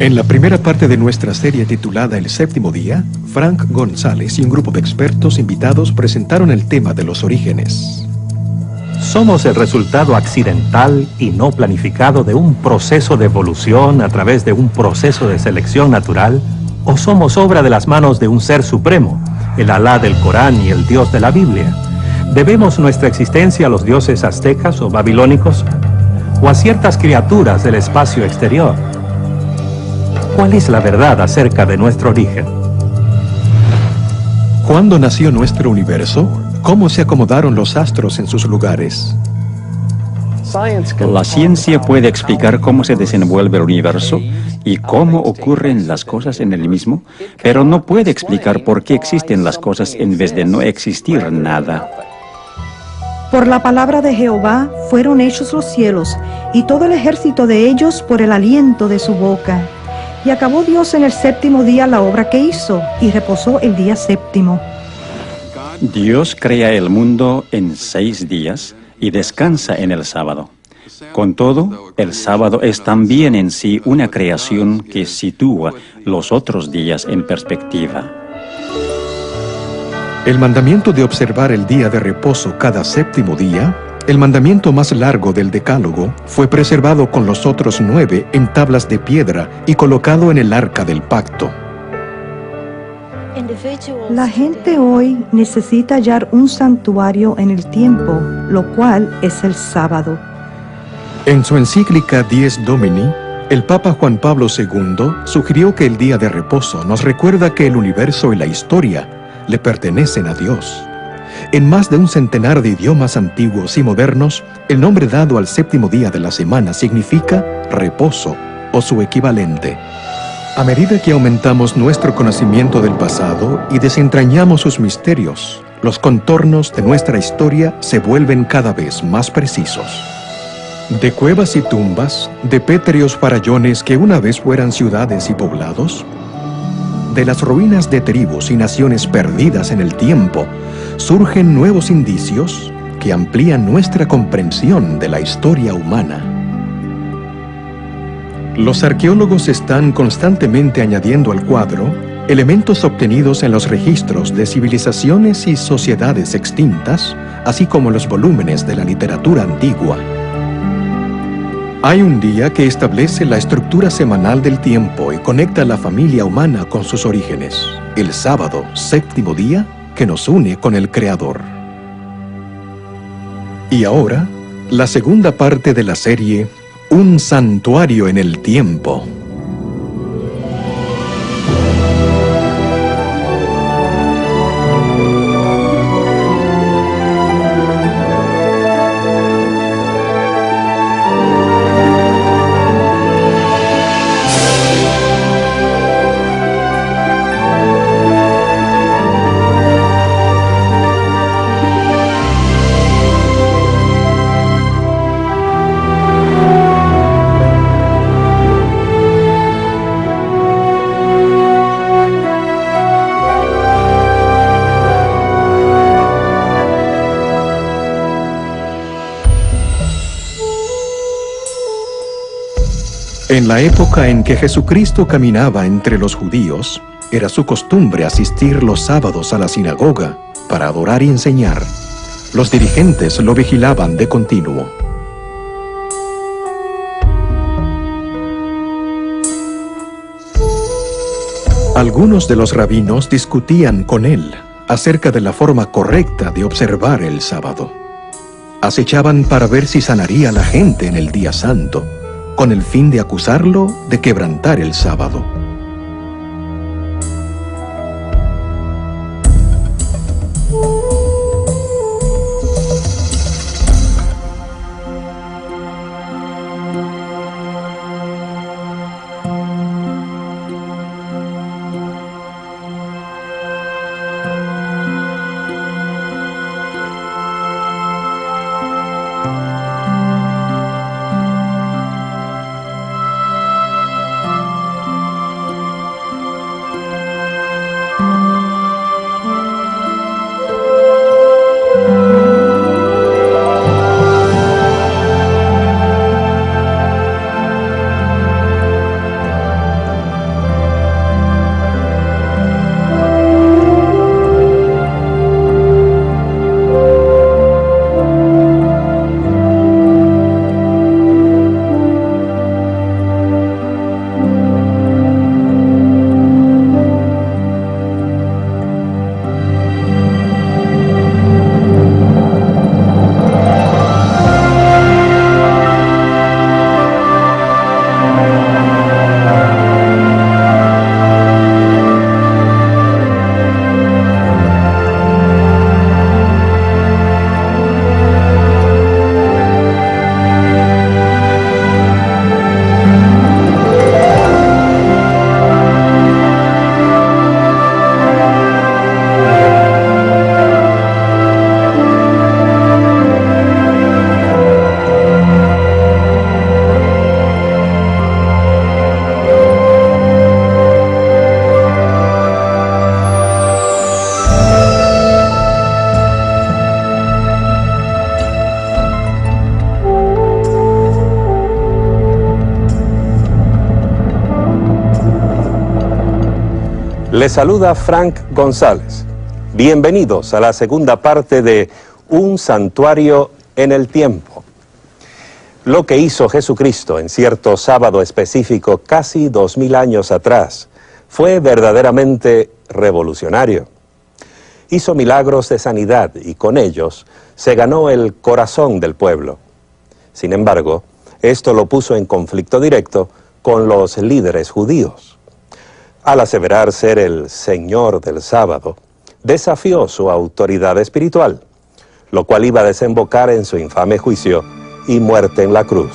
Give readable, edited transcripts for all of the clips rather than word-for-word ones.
En la primera parte de nuestra serie titulada El Séptimo Día, Frank González y un grupo de expertos invitados presentaron el tema de los orígenes. Somos el resultado accidental y no planificado de un proceso de evolución a través de un proceso de selección natural, o somos obra de las manos de un ser supremo, el Alá del Corán y el Dios de la Biblia. ¿Debemos nuestra existencia a los dioses aztecas o babilónicos, o a ciertas criaturas del espacio exterior? ¿Cuál es la verdad acerca de nuestro origen? ¿Cuándo nació nuestro universo? ¿Cómo se acomodaron los astros en sus lugares? La ciencia puede explicar cómo se desenvuelve el universo y cómo ocurren las cosas en el mismo, pero no puede explicar por qué existen las cosas en vez de no existir nada. Por la palabra de Jehová fueron hechos los cielos, y todo el ejército de ellos por el aliento de su boca. Y acabó Dios en el séptimo día la obra que hizo, y reposó el día séptimo. Dios crea el mundo en 6 días y descansa en el sábado. Con todo, el sábado es también en sí una creación que sitúa los otros días en perspectiva. El mandamiento de observar el día de reposo cada séptimo día, el mandamiento más largo del Decálogo, fue preservado con los otros 9 en tablas de piedra y colocado en el arca del pacto. La gente hoy necesita hallar un santuario en el tiempo, lo cual es el sábado. En su encíclica Dies Domini, el Papa Juan Pablo II sugirió que el día de reposo nos recuerda que el universo y la historia le pertenecen a Dios. En más de un centenar de idiomas antiguos y modernos, el nombre dado al séptimo día de la semana significa reposo o su equivalente. A medida que aumentamos nuestro conocimiento del pasado y desentrañamos sus misterios, los contornos de nuestra historia se vuelven cada vez más precisos. De cuevas y tumbas, de pétreos farallones que una vez fueran ciudades y poblados, de las ruinas de tribus y naciones perdidas en el tiempo, surgen nuevos indicios que amplían nuestra comprensión de la historia humana. Los arqueólogos están constantemente añadiendo al cuadro elementos obtenidos en los registros de civilizaciones y sociedades extintas, así como los volúmenes de la literatura antigua. Hay un día que establece la estructura semanal del tiempo y conecta a la familia humana con sus orígenes, el sábado, séptimo día, que nos une con el Creador. Y ahora, la segunda parte de la serie, Un santuario en el tiempo. En la época en que Jesucristo caminaba entre los judíos, era su costumbre asistir los sábados a la sinagoga para adorar y enseñar. Los dirigentes lo vigilaban de continuo. Algunos de los rabinos discutían con él acerca de la forma correcta de observar el sábado. Acechaban para ver si sanaría a la gente en el día santo, con el fin de acusarlo de quebrantar el sábado. Les saluda Frank González. Bienvenidos a la segunda parte de Un santuario en el tiempo. Lo que hizo Jesucristo en cierto sábado específico casi 2000 años atrás fue verdaderamente revolucionario. Hizo milagros de sanidad y con ellos se ganó el corazón del pueblo. Sin embargo, esto lo puso en conflicto directo con los líderes judíos. Al aseverar ser el Señor del sábado, desafió su autoridad espiritual, lo cual iba a desembocar en su infame juicio y muerte en la cruz.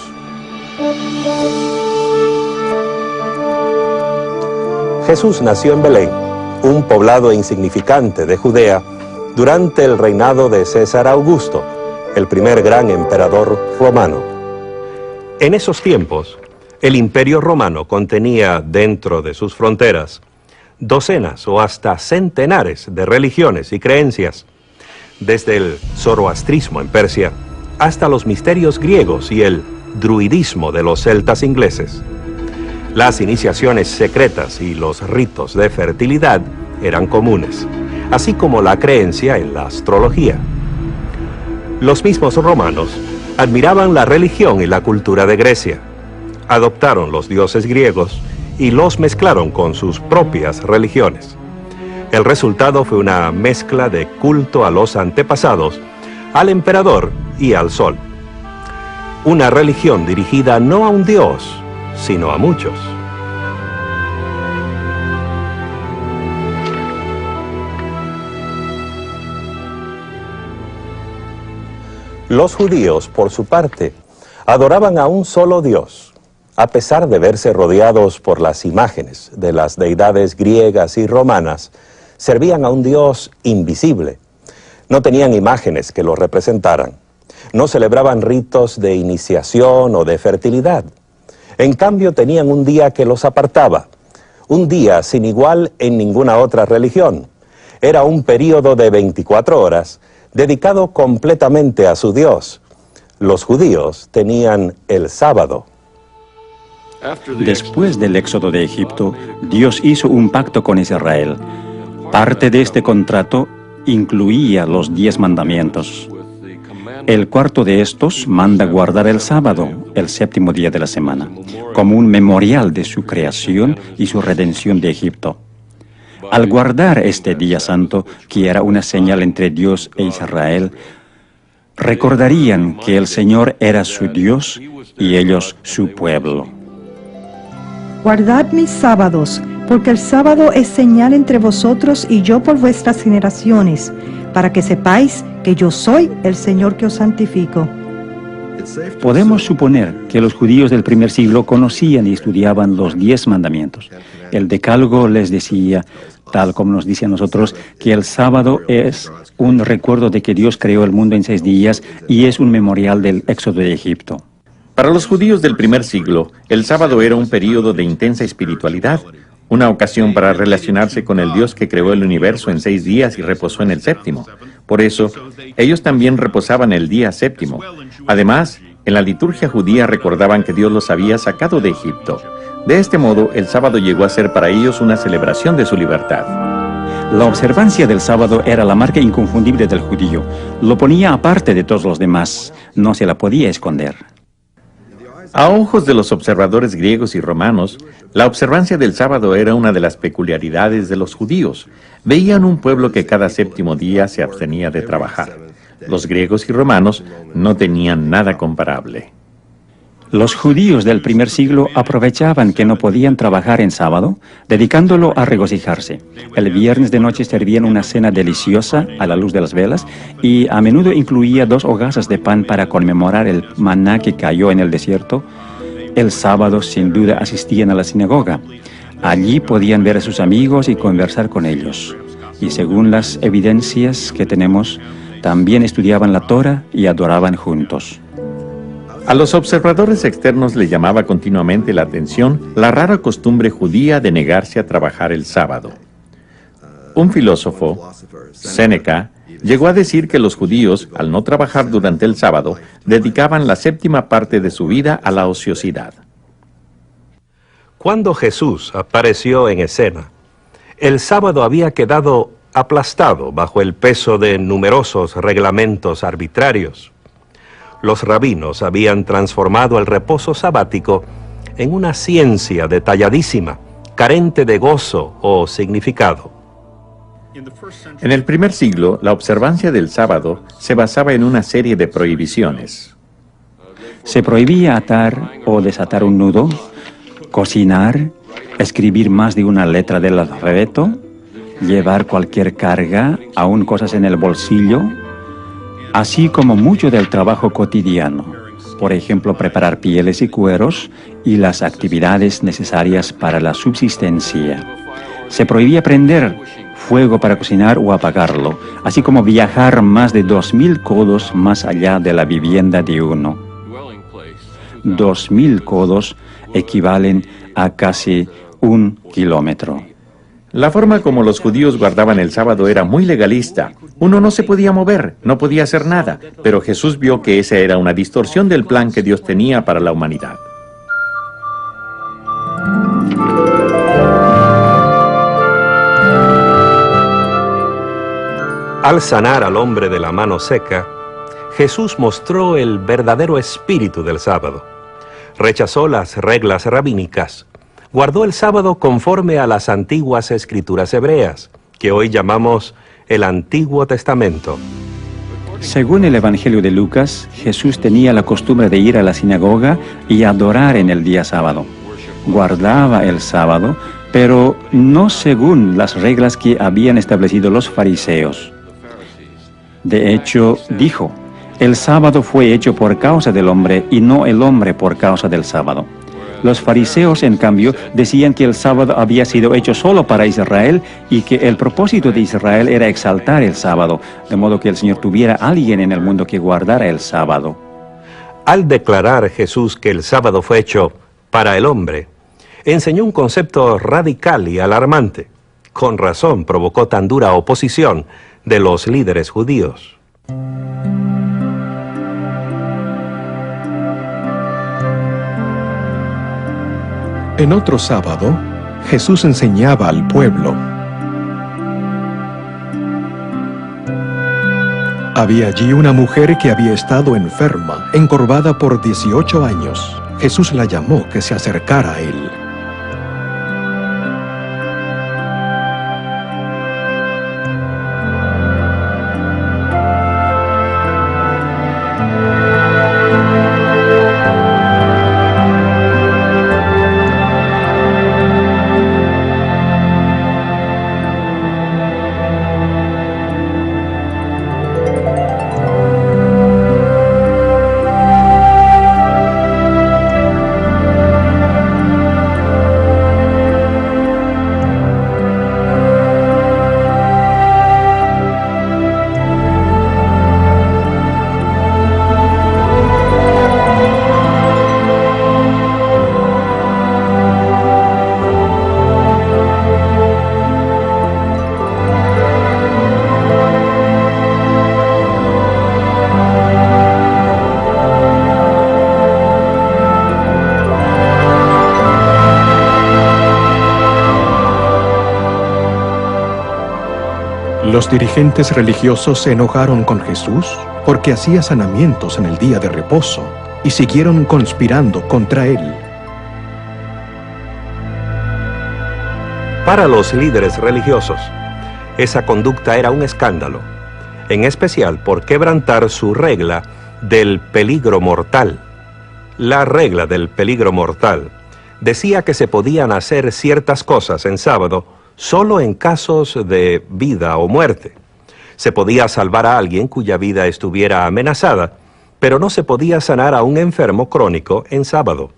Jesús nació en Belén, un poblado insignificante de Judea, durante el reinado de César Augusto, el primer gran emperador romano. En esos tiempos, el Imperio Romano contenía dentro de sus fronteras docenas o hasta centenares de religiones y creencias, desde el zoroastrismo en Persia hasta los misterios griegos y el druidismo de los celtas ingleses. Las iniciaciones secretas y los ritos de fertilidad eran comunes, así como la creencia en la astrología. Los mismos romanos admiraban la religión y la cultura de Grecia. Adoptaron los dioses griegos y los mezclaron con sus propias religiones. El resultado fue una mezcla de culto a los antepasados, al emperador y al sol. Una religión dirigida no a un dios, sino a muchos. Los judíos, por su parte, adoraban a un solo Dios. A pesar de verse rodeados por las imágenes de las deidades griegas y romanas, servían a un Dios invisible. No tenían imágenes que lo representaran. No celebraban ritos de iniciación o de fertilidad. En cambio, tenían un día que los apartaba. Un día sin igual en ninguna otra religión. Era un período de 24 horas dedicado completamente a su Dios. Los judíos tenían el sábado. Después del éxodo de Egipto, Dios hizo un pacto con Israel. Parte de este contrato incluía los 10 mandamientos. El cuarto de estos manda guardar el sábado, el séptimo día de la semana, como un memorial de su creación y su redención de Egipto. Al guardar este día santo, que era una señal entre Dios e Israel, recordarían que el Señor era su Dios y ellos su pueblo. Guardad mis sábados, porque el sábado es señal entre vosotros y yo por vuestras generaciones, para que sepáis que yo soy el Señor que os santifico. Podemos suponer que los judíos del primer siglo conocían y estudiaban los 10 mandamientos. El Decálogo les decía, tal como nos dice a nosotros, que el sábado es un recuerdo de que Dios creó el mundo en 6 días y es un memorial del éxodo de Egipto. Para los judíos del primer siglo, el sábado era un período de intensa espiritualidad, una ocasión para relacionarse con el Dios que creó el universo en 6 días y reposó en el séptimo. Por eso, ellos también reposaban el día séptimo. Además, en la liturgia judía recordaban que Dios los había sacado de Egipto. De este modo, el sábado llegó a ser para ellos una celebración de su libertad. La observancia del sábado era la marca inconfundible del judío. Lo ponía aparte de todos los demás. No se la podía esconder. A ojos de los observadores griegos y romanos, la observancia del sábado era una de las peculiaridades de los judíos. Veían un pueblo que cada séptimo día se abstenía de trabajar. Los griegos y romanos no tenían nada comparable. Los judíos del primer siglo aprovechaban que no podían trabajar en sábado, dedicándolo a regocijarse. El viernes de noche servían una cena deliciosa a la luz de las velas y a menudo incluía 2 hogazas de pan para conmemorar el maná que cayó en el desierto. El sábado, sin duda, asistían a la sinagoga. Allí podían ver a sus amigos y conversar con ellos. Y según las evidencias que tenemos, también estudiaban la Torah y adoraban juntos. A los observadores externos les llamaba continuamente la atención la rara costumbre judía de negarse a trabajar el sábado. Un filósofo, Séneca, llegó a decir que los judíos, al no trabajar durante el sábado, dedicaban la 7ª parte de su vida a la ociosidad. Cuando Jesús apareció en escena, el sábado había quedado aplastado bajo el peso de numerosos reglamentos arbitrarios. Los rabinos habían transformado el reposo sabático en una ciencia detalladísima, carente de gozo o significado. En el primer siglo, la observancia del sábado se basaba en una serie de prohibiciones. Se prohibía atar o desatar un nudo, cocinar, escribir más de una letra del alfabeto, llevar cualquier carga, aun cosas en el bolsillo, así como mucho del trabajo cotidiano, por ejemplo, preparar pieles y cueros y las actividades necesarias para la subsistencia. Se prohibía prender fuego para cocinar o apagarlo, así como viajar más de 2000 codos más allá de la vivienda de uno. 2000 codos equivalen a casi 1 kilómetro. La forma como los judíos guardaban el sábado era muy legalista. Uno no se podía mover, no podía hacer nada, pero Jesús vio que esa era una distorsión del plan que Dios tenía para la humanidad. Al sanar al hombre de la mano seca, Jesús mostró el verdadero espíritu del sábado. Rechazó las reglas rabínicas. Guardó el sábado conforme a las antiguas escrituras hebreas, que hoy llamamos el Antiguo Testamento. Según el Evangelio de Lucas, Jesús tenía la costumbre de ir a la sinagoga y adorar en el día sábado. Guardaba el sábado, pero no según las reglas que habían establecido los fariseos. De hecho, dijo, el sábado fue hecho por causa del hombre y no el hombre por causa del sábado. Los fariseos, en cambio, decían que el sábado había sido hecho solo para Israel y que el propósito de Israel era exaltar el sábado, de modo que el Señor tuviera a alguien en el mundo que guardara el sábado. Al declarar Jesús que el sábado fue hecho para el hombre, enseñó un concepto radical y alarmante. Con razón provocó tan dura oposición de los líderes judíos. En otro sábado, Jesús enseñaba al pueblo. Había allí una mujer que había estado enferma, encorvada por 18 años. Jesús la llamó que se acercara a él. Los dirigentes religiosos se enojaron con Jesús porque hacía sanamientos en el día de reposo y siguieron conspirando contra él. Para los líderes religiosos, esa conducta era un escándalo, en especial por quebrantar su regla del peligro mortal. La regla del peligro mortal decía que se podían hacer ciertas cosas en sábado solo en casos de vida o muerte. Se podía salvar a alguien cuya vida estuviera amenazada, pero no se podía sanar a un enfermo crónico en sábado.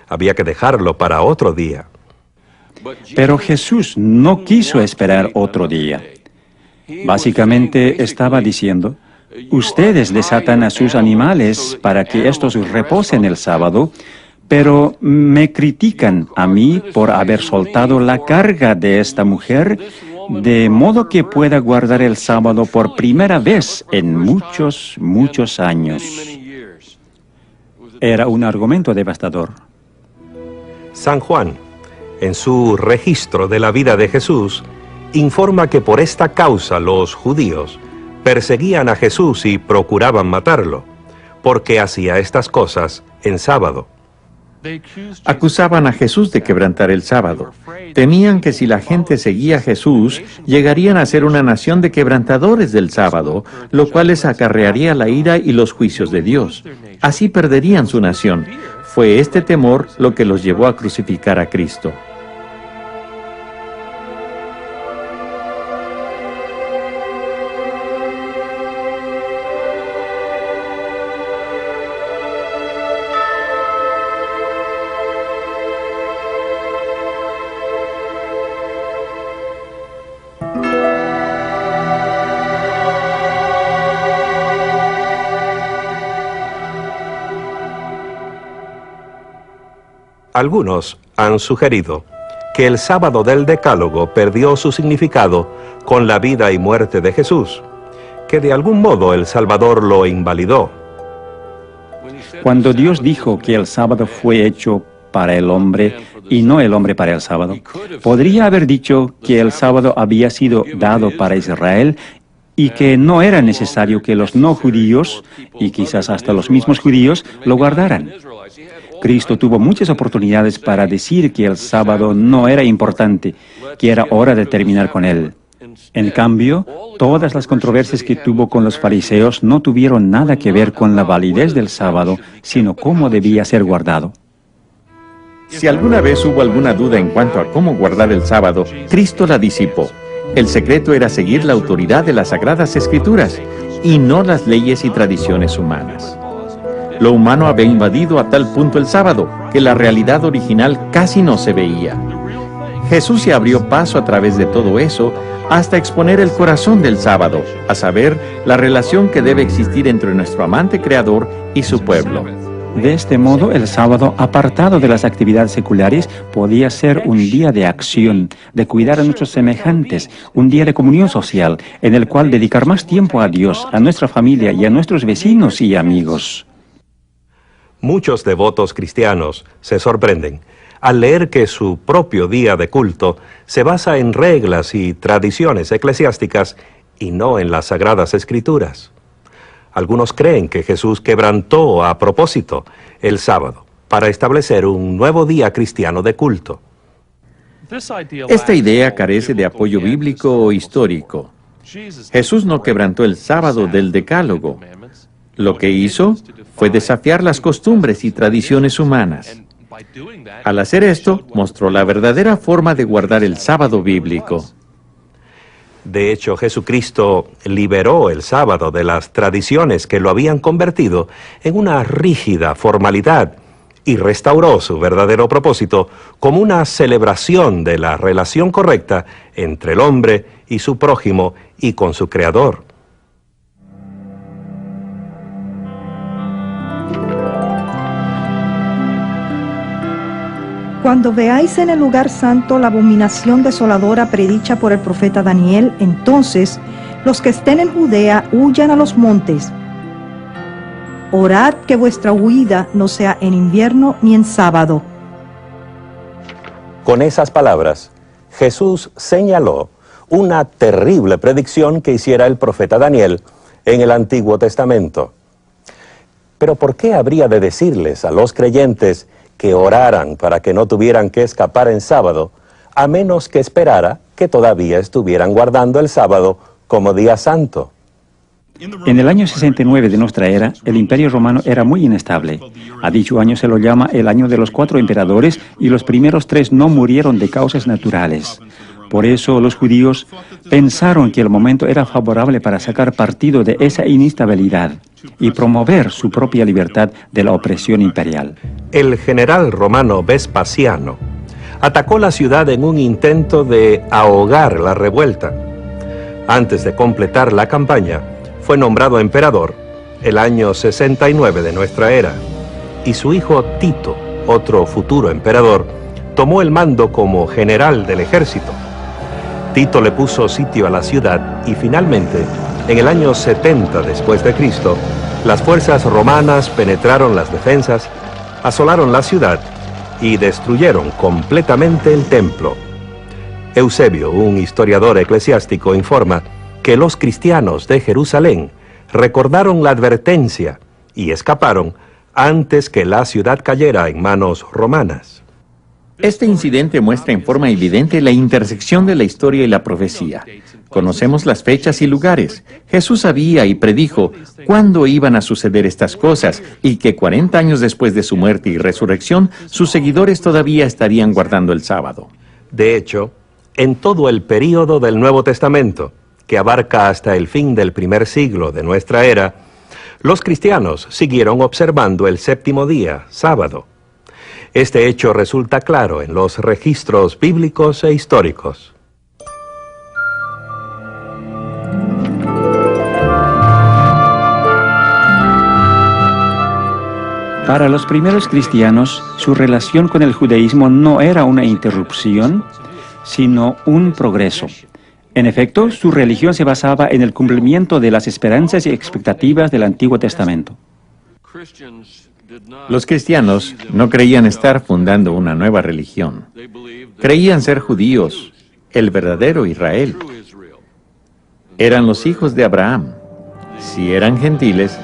Había que dejarlo para otro día. Pero Jesús no quiso esperar otro día. Básicamente estaba diciendo, ustedes desatan a sus animales para que estos reposen el sábado, pero me critican a mí por haber soltado la carga de esta mujer, de modo que pueda guardar el sábado por primera vez en muchos años. Era un argumento devastador. San Juan, en su registro de la vida de Jesús, informa que por esta causa los judíos perseguían a Jesús y procuraban matarlo, porque hacía estas cosas en sábado. Acusaban a Jesús de quebrantar el sábado. Temían que si la gente seguía a Jesús, llegarían a ser una nación de quebrantadores del sábado, lo cual les acarrearía la ira y los juicios de Dios. Así perderían su nación. Fue este temor lo que los llevó a crucificar a Cristo. Algunos han sugerido que el sábado del Decálogo perdió su significado con la vida y muerte de Jesús, que de algún modo el Salvador lo invalidó. Cuando Dios dijo que el sábado fue hecho para el hombre y no el hombre para el sábado, podría haber dicho que el sábado había sido dado para Israel y que no era necesario que los no judíos, y quizás hasta los mismos judíos, lo guardaran. Cristo tuvo muchas oportunidades para decir que el sábado no era importante, que era hora de terminar con él. En cambio, todas las controversias que tuvo con los fariseos no tuvieron nada que ver con la validez del sábado, sino cómo debía ser guardado. Si alguna vez hubo alguna duda en cuanto a cómo guardar el sábado, Cristo la disipó. El secreto era seguir la autoridad de las Sagradas Escrituras y no las leyes y tradiciones humanas. Lo humano había invadido a tal punto el sábado que la realidad original casi no se veía. Jesús se abrió paso a través de todo eso hasta exponer el corazón del sábado, a saber, la relación que debe existir entre nuestro amante Creador y su pueblo. De este modo, el sábado, apartado de las actividades seculares, podía ser un día de acción, de cuidar a nuestros semejantes, un día de comunión social, en el cual dedicar más tiempo a Dios, a nuestra familia y a nuestros vecinos y amigos. Muchos devotos cristianos se sorprenden al leer que su propio día de culto se basa en reglas y tradiciones eclesiásticas y no en las Sagradas Escrituras. Algunos creen que Jesús quebrantó a propósito el sábado para establecer un nuevo día cristiano de culto. Esta idea carece de apoyo bíblico o histórico. Jesús no quebrantó el sábado del Decálogo. Lo que hizo fue desafiar las costumbres y tradiciones humanas. Al hacer esto, mostró la verdadera forma de guardar el sábado bíblico. De hecho, Jesucristo liberó el sábado de las tradiciones que lo habían convertido en una rígida formalidad y restauró su verdadero propósito como una celebración de la relación correcta entre el hombre y su prójimo y con su Creador. Cuando veáis en el lugar santo la abominación desoladora predicha por el profeta Daniel, entonces los que estén en Judea huyan a los montes. Orad que vuestra huida no sea en invierno ni en sábado. Con esas palabras, Jesús señaló una terrible predicción que hiciera el profeta Daniel en el Antiguo Testamento. Pero ¿por qué habría de decirles a los creyentes que oraran para que no tuvieran que escapar en sábado, a menos que esperara que todavía estuvieran guardando el sábado como día santo? En el año 69 de nuestra era, el Imperio Romano era muy inestable. A dicho año se lo llama el año de los 4 emperadores y los primeros 3 no murieron de causas naturales. Por eso los judíos pensaron que el momento era favorable para sacar partido de esa inestabilidad y promover su propia libertad de la opresión imperial. El general romano Vespasiano atacó la ciudad en un intento de ahogar la revuelta. Antes de completar la campaña, fue nombrado emperador el año 69 de nuestra era, y su hijo Tito, otro futuro emperador, tomó el mando como general del ejército. Tito le puso sitio a la ciudad y finalmente, en el año 70 después de Cristo, las fuerzas romanas penetraron las defensas, asolaron la ciudad y destruyeron completamente el templo. Eusebio, un historiador eclesiástico, informa que los cristianos de Jerusalén recordaron la advertencia y escaparon antes que la ciudad cayera en manos romanas. Este incidente muestra en forma evidente la intersección de la historia y la profecía. Conocemos las fechas y lugares. Jesús sabía y predijo cuándo iban a suceder estas cosas y que 40 años después de su muerte y resurrección, sus seguidores todavía estarían guardando el sábado. De hecho, en todo el período del Nuevo Testamento, que abarca hasta el fin del primer siglo de nuestra era, los cristianos siguieron observando el séptimo día, sábado. Este hecho resulta claro en los registros bíblicos e históricos. Para los primeros cristianos, su relación con el judaísmo no era una interrupción, sino un progreso. En efecto, su religión se basaba en el cumplimiento de las esperanzas y expectativas del Antiguo Testamento. Los cristianos no creían estar fundando una nueva religión. Creían ser judíos, el verdadero Israel. Eran los hijos de Abraham. Si eran gentiles,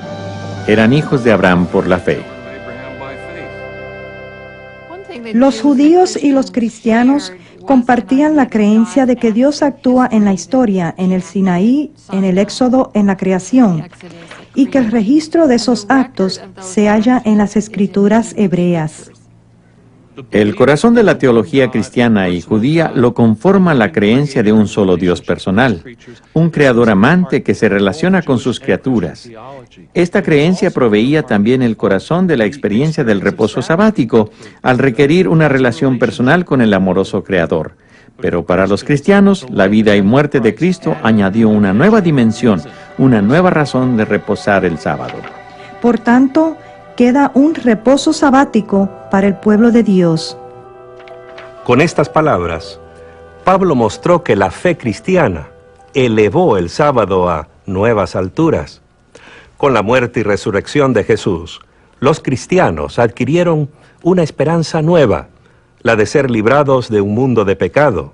eran hijos de Abraham por la fe. Los judíos y los cristianos compartían la creencia de que Dios actúa en la historia, en el Sinaí, en el Éxodo, en la creación, y que el registro de esos actos se halla en las escrituras hebreas. El corazón de la teología cristiana y judía lo conforma la creencia de un solo Dios personal, un creador amante que se relaciona con sus criaturas. Esta creencia proveía también el corazón de la experiencia del reposo sabático, al requerir una relación personal con el amoroso creador. Pero para los cristianos, la vida y muerte de Cristo añadió una nueva dimensión, una nueva razón de reposar el sábado. Por tanto, queda un reposo sabático para el pueblo de Dios. Con estas palabras, Pablo mostró que la fe cristiana elevó el sábado a nuevas alturas. Con la muerte y resurrección de Jesús, los cristianos adquirieron una esperanza nueva, la de ser librados de un mundo de pecado.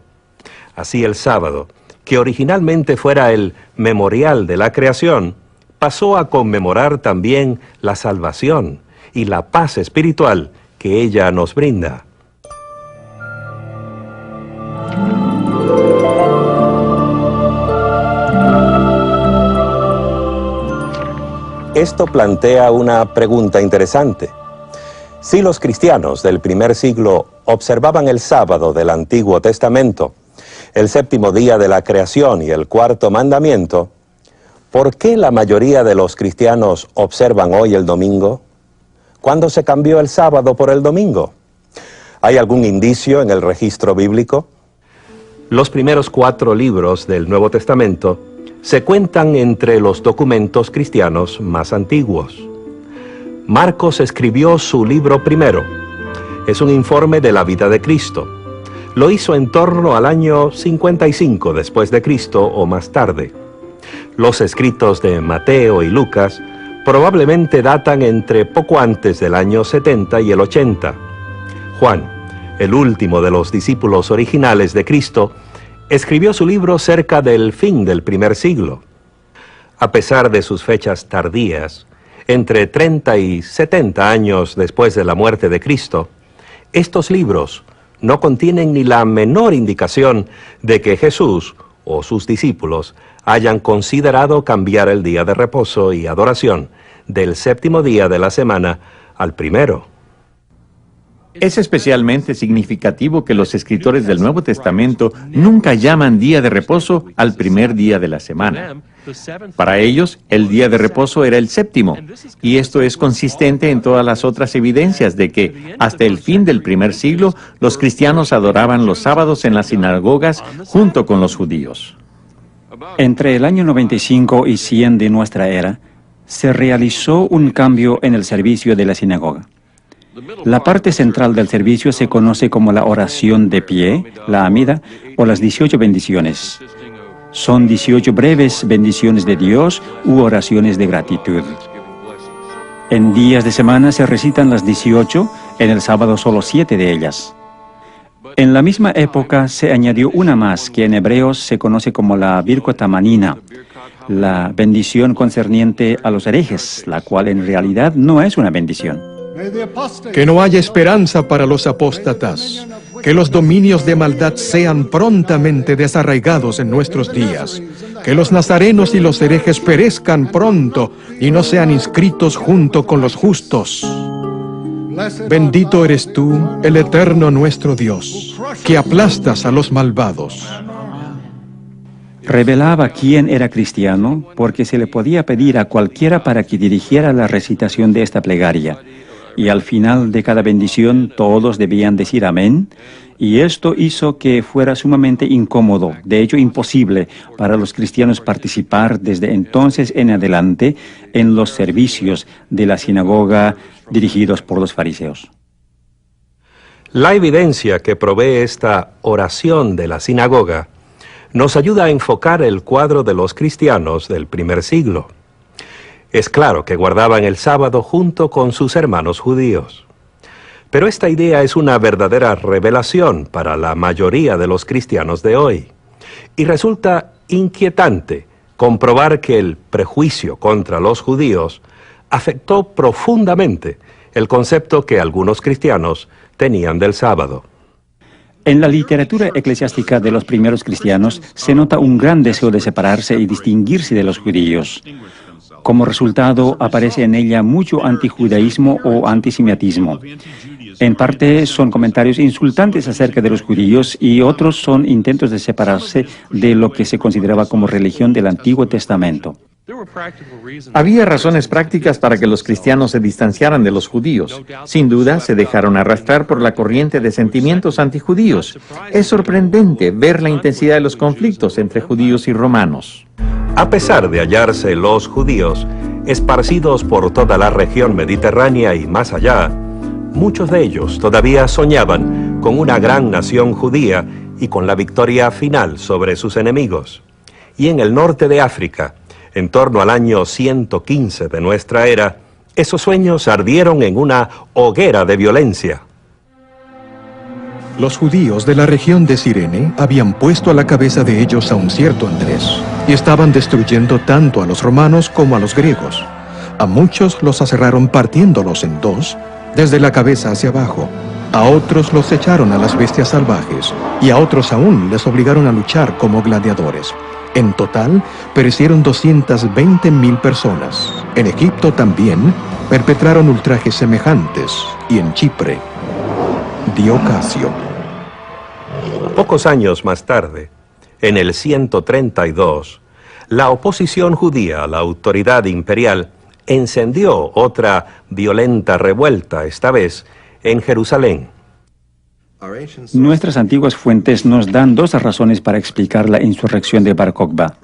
Así el sábado, que originalmente fuera el memorial de la creación, pasó a conmemorar también la salvación y la paz espiritual que ella nos brinda. Esto plantea una pregunta interesante. Si los cristianos del primer siglo observaban el sábado del Antiguo Testamento, el séptimo día de la creación y el cuarto mandamiento, ¿por qué la mayoría de los cristianos observan hoy el domingo? ¿Cuándo se cambió el sábado por el domingo? ¿Hay algún indicio en el registro bíblico? Los primeros 4 libros del Nuevo Testamento se cuentan entre los documentos cristianos más antiguos. Marcos escribió su libro primero. Es un informe de la vida de Cristo. Lo hizo en torno al año 55 después de Cristo o más tarde. Los escritos de Mateo y Lucas probablemente datan entre poco antes del año 70 y el 80. Juan, el último de los discípulos originales de Cristo, escribió su libro cerca del fin del primer siglo. A pesar de sus fechas tardías, entre 30 y 70 años después de la muerte de Cristo, estos libros no contienen ni la menor indicación de que Jesús o sus discípulos hayan considerado cambiar el día de reposo y adoración del séptimo día de la semana al primero. Es especialmente significativo que los escritores del Nuevo Testamento nunca llaman día de reposo al primer día de la semana. Para ellos, el día de reposo era el séptimo, y esto es consistente en todas las otras evidencias de que, hasta el fin del primer siglo, los cristianos adoraban los sábados en las sinagogas junto con los judíos. Entre el año 95 y 100 de nuestra era, se realizó un cambio en el servicio de la sinagoga. La parte central del servicio se conoce como la oración de pie, la amida, o las 18 bendiciones. Son 18 breves bendiciones de Dios u oraciones de gratitud. En días de semana se recitan las 18, en el sábado solo 7 de ellas. En la misma época se añadió una más, que en hebreos se conoce como la Birkot Tamanina, la bendición concerniente a los herejes, la cual en realidad no es una bendición. Que no haya esperanza para los apóstatas, que los dominios de maldad sean prontamente desarraigados en nuestros días, que los nazarenos y los herejes perezcan pronto y no sean inscritos junto con los justos. Bendito eres tú, el eterno nuestro Dios, que aplastas a los malvados. Revelaba quién era cristiano porque se le podía pedir a cualquiera para que dirigiera la recitación de esta plegaria. Y al final de cada bendición todos debían decir amén, y esto hizo que fuera sumamente incómodo, de hecho imposible, para los cristianos participar desde entonces en adelante en los servicios de la sinagoga dirigidos por los fariseos. La evidencia que provee esta oración de la sinagoga nos ayuda a enfocar el cuadro de los cristianos del primer siglo. Es claro que guardaban el sábado junto con sus hermanos judíos. Pero esta idea es una verdadera revelación para la mayoría de los cristianos de hoy. Y resulta inquietante comprobar que el prejuicio contra los judíos afectó profundamente el concepto que algunos cristianos tenían del sábado. En la literatura eclesiástica de los primeros cristianos se nota un gran deseo de separarse y distinguirse de los judíos. Como resultado, aparece en ella mucho antijudaísmo o antisemitismo. En parte son comentarios insultantes acerca de los judíos y otros son intentos de separarse de lo que se consideraba como religión del Antiguo Testamento. Había razones prácticas para que los cristianos se distanciaran de los judíos. Sin duda, se dejaron arrastrar por la corriente de sentimientos antijudíos. Es sorprendente ver la intensidad de los conflictos entre judíos y romanos. A pesar de hallarse los judíos esparcidos por toda la región mediterránea y más allá, muchos de ellos todavía soñaban con una gran nación judía y con la victoria final sobre sus enemigos. Y en el norte de África, en torno al año 115 de nuestra era, esos sueños ardieron en una hoguera de violencia. Los judíos de la región de Cirene habían puesto a la cabeza de ellos a un cierto Andrés, y estaban destruyendo tanto a los romanos como a los griegos. A muchos los aserraron partiéndolos en dos, desde la cabeza hacia abajo. A otros los echaron a las bestias salvajes, y a otros aún les obligaron a luchar como gladiadores. En total, perecieron 220.000 personas. En Egipto también perpetraron ultrajes semejantes, y en Chipre, Diocasio. Pocos años más tarde, en el 132, la oposición judía a la autoridad imperial encendió otra violenta revuelta, esta vez en Jerusalén. Nuestras antiguas fuentes nos dan dos razones para explicar la insurrección de Bar Kokhba.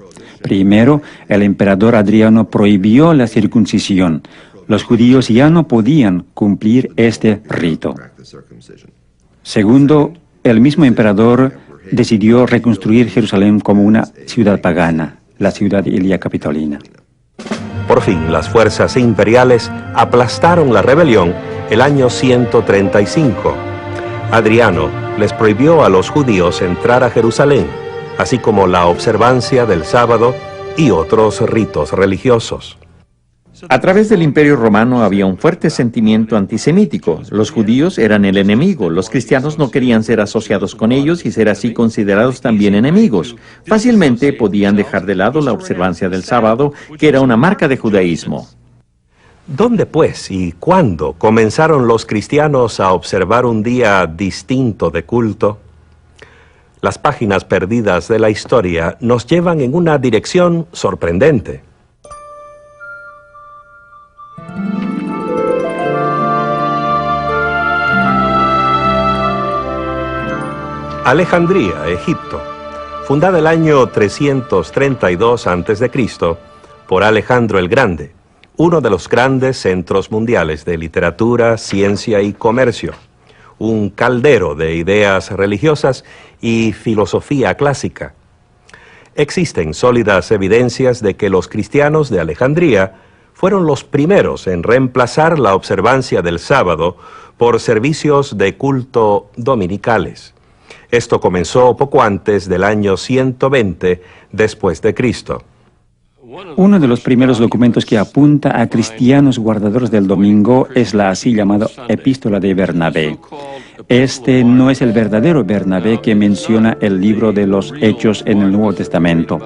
Primero, el emperador Adriano prohibió la circuncisión. Los judíos ya no podían cumplir este rito. Segundo, el mismo emperador decidió reconstruir Jerusalén como una ciudad pagana, la ciudad Ilia Capitolina. Por fin, las fuerzas imperiales aplastaron la rebelión el año 135. Adriano les prohibió a los judíos entrar a Jerusalén, así como la observancia del sábado y otros ritos religiosos. A través del Imperio Romano había un fuerte sentimiento antisemítico. Los judíos eran el enemigo, los cristianos no querían ser asociados con ellos y ser así considerados también enemigos. Fácilmente podían dejar de lado la observancia del sábado, que era una marca de judaísmo. ¿Dónde, pues, y cuándo comenzaron los cristianos a observar un día distinto de culto? Las páginas perdidas de la historia nos llevan en una dirección sorprendente. Alejandría, Egipto, fundada el año 332 a.C. por Alejandro el Grande, uno de los grandes centros mundiales de literatura, ciencia y comercio, un caldero de ideas religiosas y filosofía clásica. Existen sólidas evidencias de que los cristianos de Alejandría fueron los primeros en reemplazar la observancia del sábado por servicios de culto dominicales. Esto comenzó poco antes del año 120 después de Cristo. Uno de los primeros documentos que apunta a cristianos guardadores del domingo es la así llamada Epístola de Bernabé. Este no es el verdadero Bernabé que menciona el libro de los Hechos en el Nuevo Testamento.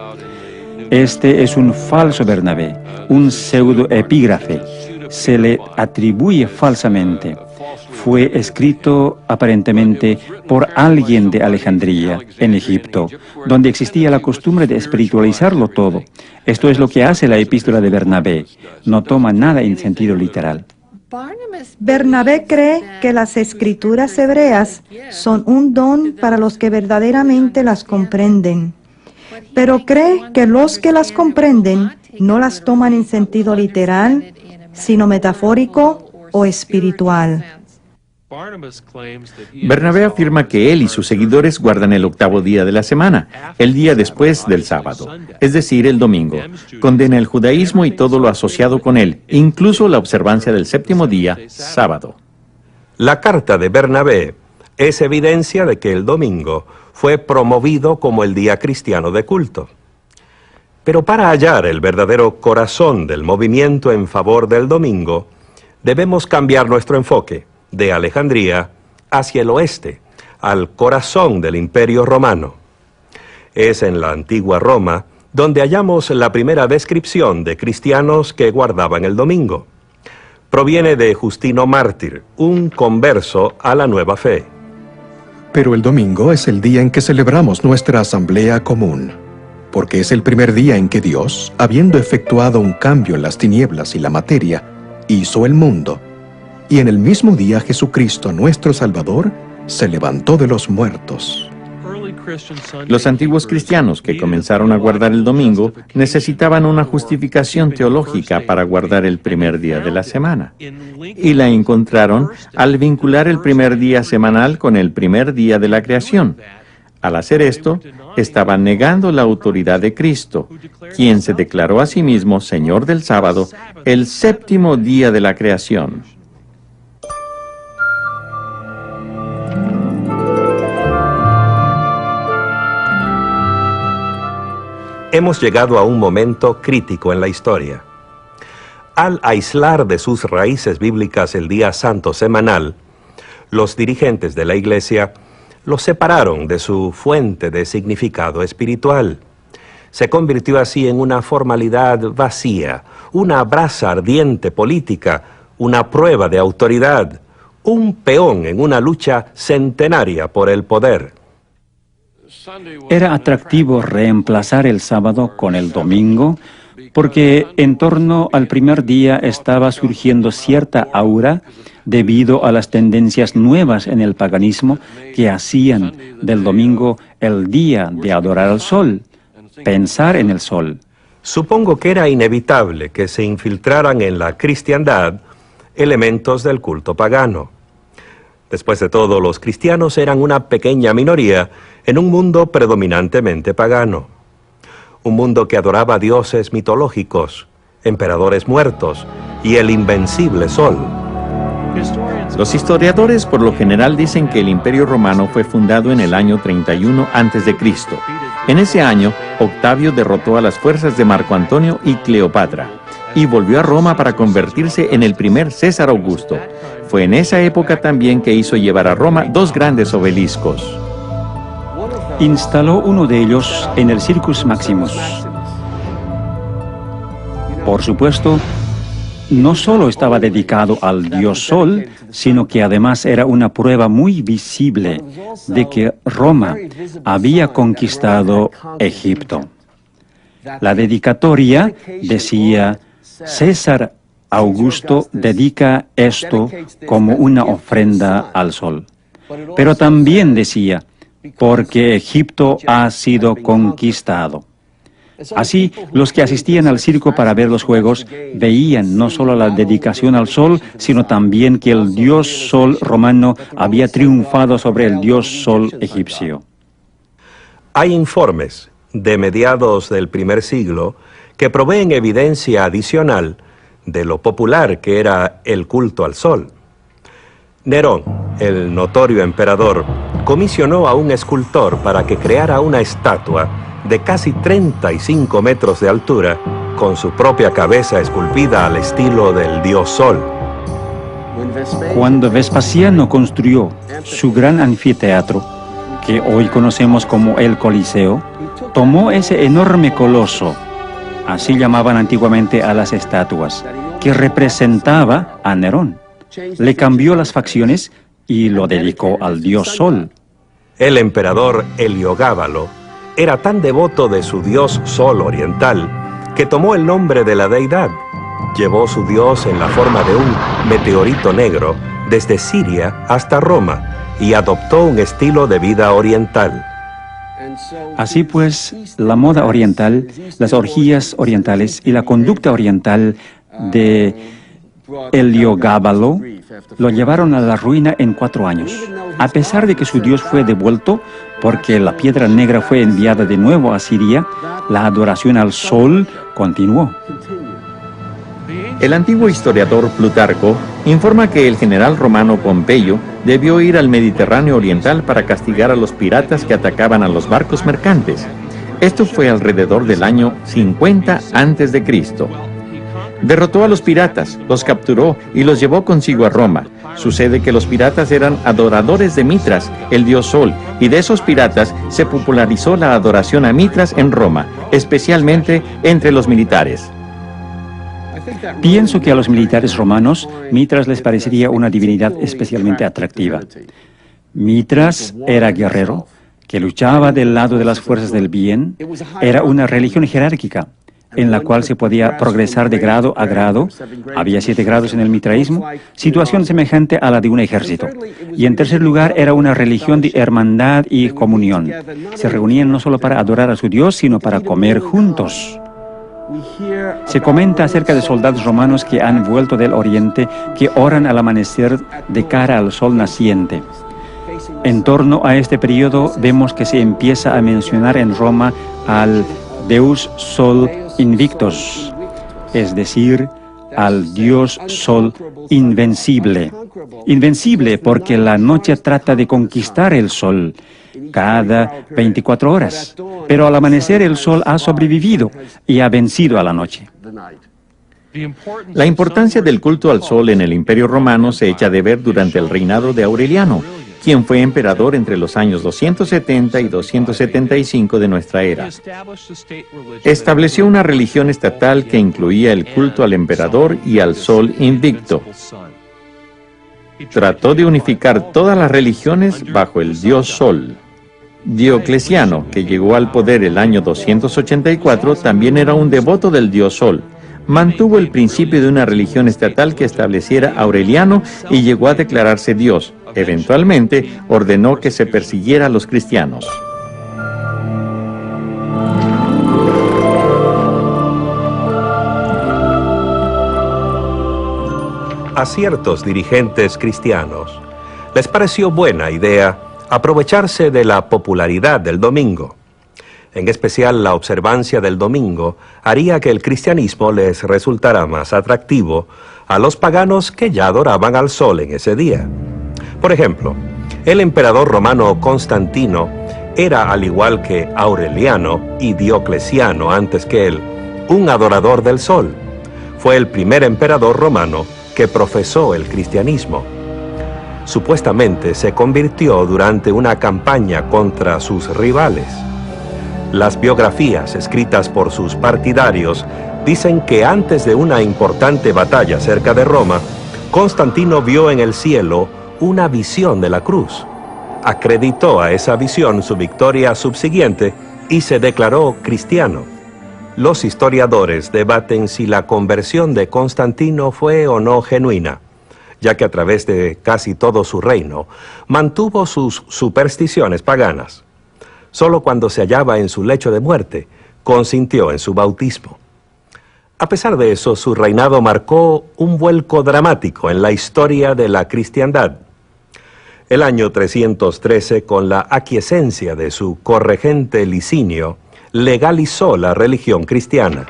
Este es un falso Bernabé, un pseudoepígrafe. Se le atribuye falsamente. Fue escrito aparentemente por alguien de Alejandría, en Egipto, donde existía la costumbre de espiritualizarlo todo. Esto es lo que hace la epístola de Bernabé. No toma nada en sentido literal. Bernabé cree que las escrituras hebreas son un don para los que verdaderamente las comprenden, pero cree que los que las comprenden no las toman en sentido literal, sino metafórico o espiritual. Bernabé afirma que él y sus seguidores guardan el octavo día de la semana, el día después del sábado, es decir, el domingo. Condena el judaísmo y todo lo asociado con él, incluso la observancia del séptimo día, sábado. La carta de Bernabé es evidencia de que el domingo fue promovido como el día cristiano de culto. Pero para hallar el verdadero corazón del movimiento en favor del domingo, debemos cambiar nuestro enfoque de Alejandría hacia el oeste, al corazón del Imperio Romano. Es en la antigua Roma donde hallamos la primera descripción de cristianos que guardaban el domingo. Proviene de Justino Mártir, un converso a la nueva fe. Pero el domingo es el día en que celebramos nuestra asamblea común, porque es el primer día en que Dios, habiendo efectuado un cambio en las tinieblas y la materia, hizo el mundo. Y en el mismo día Jesucristo, nuestro Salvador, se levantó de los muertos. Los antiguos cristianos que comenzaron a guardar el domingo necesitaban una justificación teológica para guardar el primer día de la semana. Y la encontraron al vincular el primer día semanal con el primer día de la creación. Al hacer esto, estaban negando la autoridad de Cristo, quien se declaró a sí mismo Señor del sábado, el séptimo día de la creación. Hemos llegado a un momento crítico en la historia. Al aislar de sus raíces bíblicas el día santo semanal, los dirigentes de la Iglesia lo separaron de su fuente de significado espiritual. Se convirtió así en una formalidad vacía, una brasa ardiente política, una prueba de autoridad, un peón en una lucha centenaria por el poder. Era atractivo reemplazar el sábado con el domingo, porque en torno al primer día estaba surgiendo cierta aura debido a las tendencias nuevas en el paganismo que hacían del domingo el día de adorar al sol, pensar en el sol. Supongo que era inevitable que se infiltraran en la cristiandad elementos del culto pagano. Después de todo, los cristianos eran una pequeña minoría en un mundo predominantemente pagano. Un mundo que adoraba dioses mitológicos, emperadores muertos y el invencible sol. Los historiadores por lo general dicen que el Imperio Romano fue fundado en el año 31 a.C. En ese año, Octavio derrotó a las fuerzas de Marco Antonio y Cleopatra, y volvió a Roma para convertirse en el primer César Augusto. Fue en esa época también que hizo llevar a Roma dos grandes obeliscos. Instaló uno de ellos en el Circus Maximus. Por supuesto, no solo estaba dedicado al dios Sol, sino que además era una prueba muy visible de que Roma había conquistado Egipto. La dedicatoria decía: César Augusto dedica esto como una ofrenda al sol. Pero también decía: porque Egipto ha sido conquistado. Así, los que asistían al circo para ver los juegos veían no solo la dedicación al sol, sino también que el dios sol romano había triunfado sobre el dios sol egipcio. Hay informes de mediados del primer siglo que proveen evidencia adicional de lo popular que era el culto al sol. Nerón, el notorio emperador, comisionó a un escultor para que creara una estatua de casi 35 metros de altura, con su propia cabeza esculpida al estilo del dios Sol. Cuando Vespasiano construyó su gran anfiteatro, que hoy conocemos como el Coliseo, tomó ese enorme coloso, así llamaban antiguamente a las estatuas, que representaba a Nerón. Le cambió las facciones y lo dedicó al dios Sol. El emperador Heliogábalo era tan devoto de su dios Sol oriental que tomó el nombre de la deidad. Llevó su dios en la forma de un meteorito negro desde Siria hasta Roma y adoptó un estilo de vida oriental. Así pues, la moda oriental, las orgías orientales y la conducta oriental de Heliogábalo lo llevaron a la ruina en 4 años. A pesar de que su dios fue devuelto, porque la piedra negra fue enviada de nuevo a Siria, la adoración al sol continuó. El antiguo historiador Plutarco informa que el general romano Pompeyo debió ir al Mediterráneo oriental para castigar a los piratas que atacaban a los barcos mercantes. Esto fue alrededor del año 50 a.C. Derrotó a los piratas, los capturó y los llevó consigo a Roma. Sucede que los piratas eran adoradores de Mitras, el dios Sol, y de esos piratas se popularizó la adoración a Mitras en Roma, especialmente entre los militares. Pienso que a los militares romanos, Mitras les parecería una divinidad especialmente atractiva. Mitras era guerrero, que luchaba del lado de las fuerzas del bien. Era una religión jerárquica, en la cual se podía progresar de grado a grado. Había 7 grados en el mitraísmo, situación semejante a la de un ejército. Y en tercer lugar, era una religión de hermandad y comunión. Se reunían no solo para adorar a su Dios, sino para comer juntos. Se comenta acerca de soldados romanos que han vuelto del oriente, que oran al amanecer de cara al sol naciente. En torno a este periodo vemos que se empieza a mencionar en Roma al Deus Sol Invictus, es decir, al dios Sol invencible. Invencible porque la noche trata de conquistar el sol cada 24 horas, pero al amanecer el sol ha sobrevivido y ha vencido a la noche. La importancia del culto al sol en el Imperio Romano se echa de ver durante el reinado de Aureliano, quien fue emperador entre los años 270 y 275 de nuestra era. Estableció una religión estatal que incluía el culto al emperador y al sol invicto. Trató de unificar todas las religiones bajo el dios Sol. Diocleciano, que llegó al poder el año 284, también era un devoto del dios Sol. Mantuvo el principio de una religión estatal que estableciera Aureliano y llegó a declararse Dios. Eventualmente, ordenó que se persiguiera a los cristianos. A ciertos dirigentes cristianos les pareció buena idea aprovecharse de la popularidad del domingo. En especial, la observancia del domingo haría que el cristianismo les resultara más atractivo a los paganos que ya adoraban al sol en ese día. Por ejemplo, el emperador romano Constantino era, al igual que Aureliano y Diocleciano antes que él, un adorador del sol. Fue el primer emperador romano que profesó el cristianismo. Supuestamente se convirtió durante una campaña contra sus rivales. Las biografías escritas por sus partidarios dicen que antes de una importante batalla cerca de Roma, Constantino vio en el cielo una visión de la cruz. Acreditó a esa visión su victoria subsiguiente y se declaró cristiano. Los historiadores debaten si la conversión de Constantino fue o no genuina, ya que a través de casi todo su reino mantuvo sus supersticiones paganas. Solo cuando se hallaba en su lecho de muerte, consintió en su bautismo. A pesar de eso, su reinado marcó un vuelco dramático en la historia de la cristiandad. El año 313, con la aquiescencia de su corregente Licinio, legalizó la religión cristiana.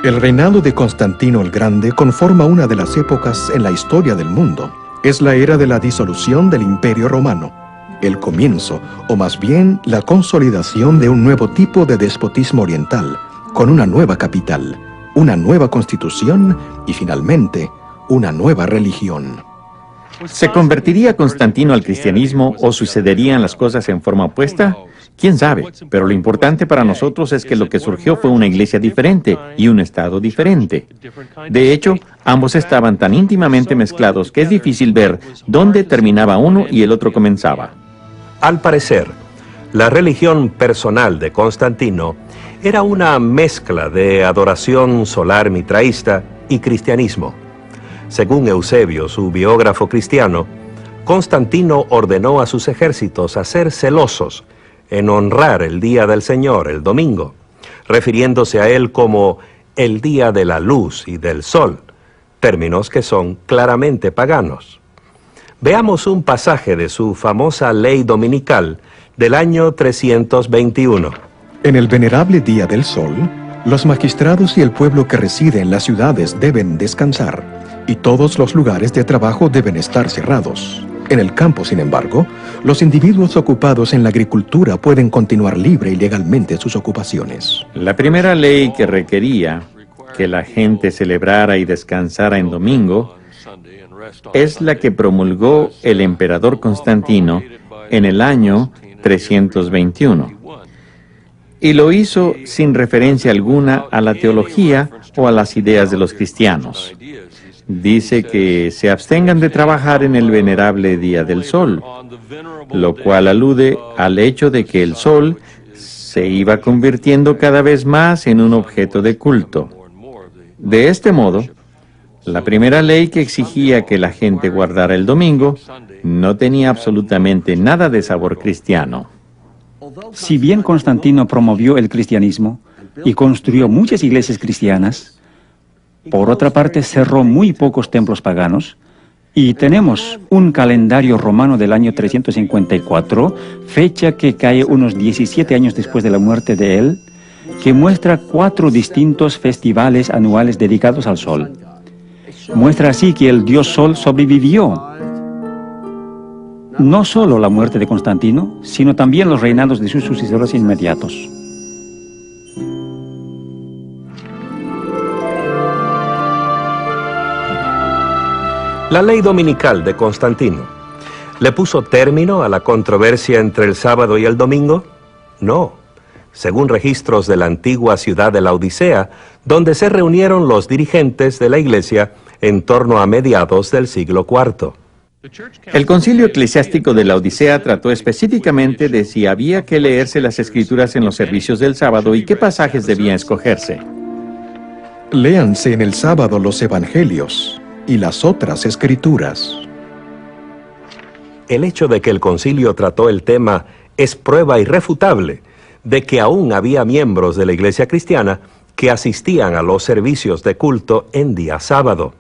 El reinado de Constantino el Grande conforma una de las épocas en la historia del mundo. Es la era de la disolución del Imperio Romano. el comienzo, o más bien la consolidación de un nuevo tipo de despotismo oriental, con una nueva capital, una nueva constitución y finalmente una nueva religión. ¿Se convertiría Constantino al cristianismo o sucederían las cosas en forma opuesta? ¿Quién sabe? Pero lo importante para nosotros es que lo que surgió fue una iglesia diferente y un estado diferente. De hecho, ambos estaban tan íntimamente mezclados que es difícil ver dónde terminaba uno y el otro comenzaba. Al parecer, la religión personal de Constantino era una mezcla de adoración solar mitraísta y cristianismo. Según Eusebio, su biógrafo cristiano, Constantino ordenó a sus ejércitos a ser celosos en honrar el día del Señor, el domingo, refiriéndose a él como el día de la luz y del sol, términos que son claramente paganos. Veamos un pasaje de su famosa ley dominical del año 321. En el venerable día del sol, los magistrados y el pueblo que reside en las ciudades deben descansar, y todos los lugares de trabajo deben estar cerrados. En el campo, sin embargo, los individuos ocupados en la agricultura pueden continuar libre y legalmente sus ocupaciones. La primera ley que requería que la gente celebrara y descansara en domingo es la que promulgó el emperador Constantino en el año 321. Y lo hizo sin referencia alguna a la teología o a las ideas de los cristianos. Dice que se abstengan de trabajar en el venerable día del sol, lo cual alude al hecho de que el sol se iba convirtiendo cada vez más en un objeto de culto. De este modo, la primera ley que exigía que la gente guardara el domingo no tenía absolutamente nada de sabor cristiano. Si bien Constantino promovió el cristianismo y construyó muchas iglesias cristianas, por otra parte cerró muy pocos templos paganos, y tenemos un calendario romano del año 354, fecha que cae unos 17 años después de la muerte de él, que muestra 4 distintos festivales anuales dedicados al sol. Muestra así que el dios Sol sobrevivió. No solo la muerte de Constantino, sino también los reinados de sus sucesores inmediatos. La ley dominical de Constantino, ¿le puso término a la controversia entre el sábado y el domingo? No. Según registros de la antigua ciudad de la Odisea, donde se reunieron los dirigentes de la iglesia en torno a mediados del siglo IV. El concilio eclesiástico de la Odisea trató específicamente de si había que leerse las escrituras en los servicios del sábado y qué pasajes debían escogerse. Léanse en el sábado los evangelios y las otras escrituras. El hecho de que el concilio trató el tema es prueba irrefutable de que aún había miembros de la iglesia cristiana que asistían a los servicios de culto en día sábado.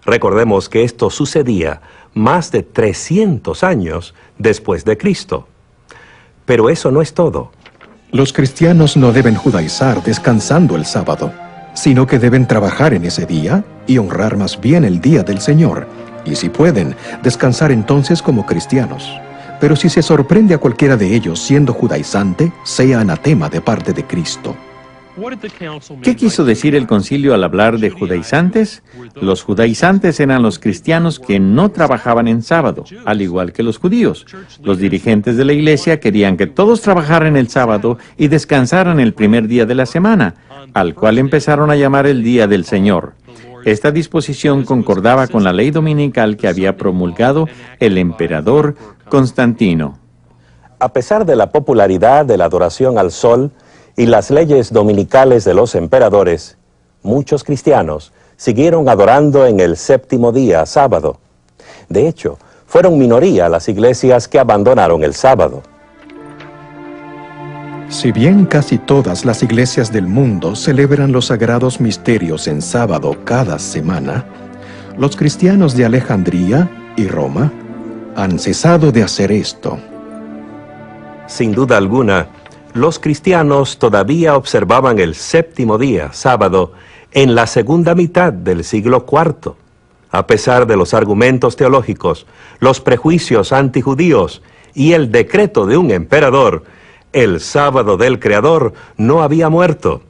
Recordemos que esto sucedía más de 300 años después de Cristo. Pero eso no es todo. Los cristianos no deben judaizar descansando el sábado, sino que deben trabajar en ese día y honrar más bien el día del Señor, y si pueden, descansar entonces como cristianos. Pero si se sorprende a cualquiera de ellos siendo judaizante, sea anatema de parte de Cristo. ¿Qué quiso decir el concilio al hablar de judaizantes? Los judaizantes eran los cristianos que no trabajaban en sábado, al igual que los judíos. Los dirigentes de la iglesia querían que todos trabajaran el sábado y descansaran el primer día de la semana, al cual empezaron a llamar el Día del Señor. Esta disposición concordaba con la ley dominical que había promulgado el emperador Constantino. A pesar de la popularidad de la adoración al sol y las leyes dominicales de los emperadores, muchos cristianos siguieron adorando en el séptimo día, sábado. De hecho, fueron minoría las iglesias que abandonaron el sábado. Si bien casi todas las iglesias del mundo celebran los sagrados misterios en sábado cada semana, los cristianos de Alejandría y Roma han cesado de hacer esto. Sin duda alguna, los cristianos todavía observaban el séptimo día, sábado, en la segunda mitad del siglo IV. A pesar de los argumentos teológicos, los prejuicios antijudíos y el decreto de un emperador, el sábado del Creador no había muerto.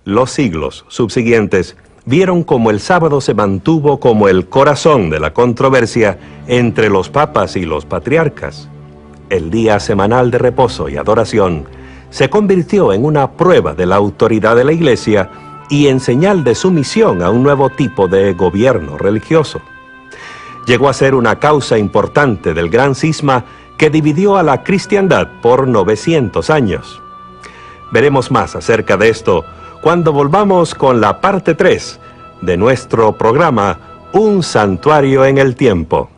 Los siglos subsiguientes vieron cómo el sábado se mantuvo como el corazón de la controversia entre los papas y los patriarcas. El día semanal de reposo y adoración se convirtió en una prueba de la autoridad de la Iglesia y en señal de sumisión a un nuevo tipo de gobierno religioso. Llegó a ser una causa importante del gran cisma que dividió a la cristiandad por 900 años. Veremos más acerca de esto cuando volvamos con la parte 3 de nuestro programa Un Santuario en el Tiempo.